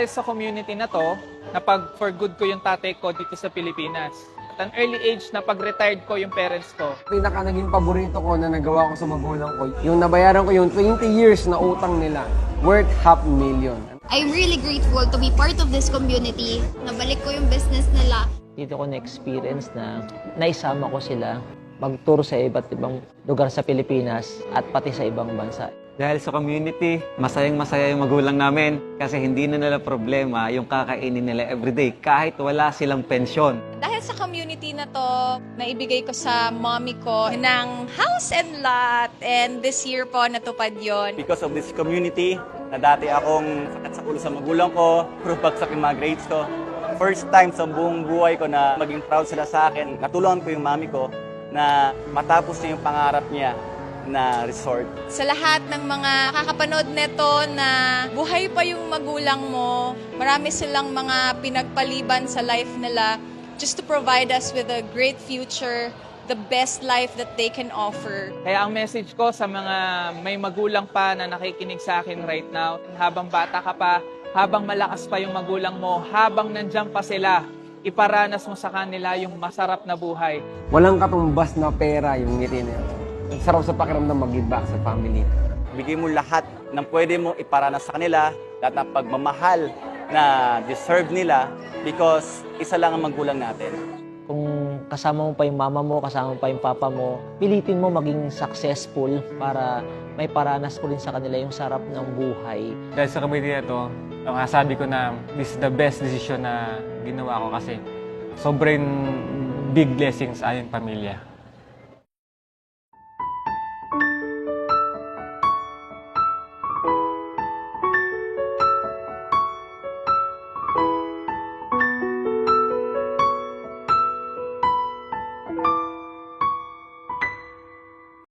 Sa community na to, napag-for good ko yung tatay ko dito sa Pilipinas. At an early age, napag-retired ko yung parents ko. Pinaka naging paborito ko na nagawa ko sa magulang ko, yung nabayaran ko yung 20 years na utang nila, worth $500,000. I'm really grateful to be part of this community. Nabalik ko yung business nila. Dito ko na-experience na naisama ko sila mag-tour sa iba't ibang lugar sa Pilipinas at pati sa ibang bansa. Dahil sa community, masayang-masaya yung magulang namin kasi hindi na nila problema yung kakainin nila everyday kahit wala silang pensyon. Dahil sa community na to, naibigay ko sa mommy ko ng house and lot, and this year po natupad yon. Because of this community, na dati akong sakit sa ulo sa magulang ko, puro bagsak yung mga grades ko. First time sa buong buhay ko na maging proud sila sa akin, natulungan ko yung mami ko na matapos niya yung pangarap niya na resort. Sa lahat ng mga kakapanood nito na buhay pa yung magulang mo, marami silang mga pinagpaliban sa life nila just to provide us with a great future, the best life that they can offer. Kaya ang message ko sa mga may magulang pa na nakikinig sa akin right now, habang bata ka pa, habang malakas pa yung magulang mo, habang nandiyan pa sila, iparanas mo sa kanila yung masarap na buhay. Walang katumbas na pera yung ngiti na yun. Ang sarap sa pakiramdam mag-give back sa family. Bigay mo lahat ng pwede mo iparanas sa kanila, lahat ng pagmamahal na deserve nila because isa lang ang magulang natin. Kung kasama mo pa yung mama mo, kasama mo pa yung papa mo, pilitin mo maging successful para may paranas ko rin sa kanila yung sarap ng buhay. Dahil sa community na to, masasabi ko na this is the best decision na ginawa ko kasi sobrang big blessings sa aking pamilya.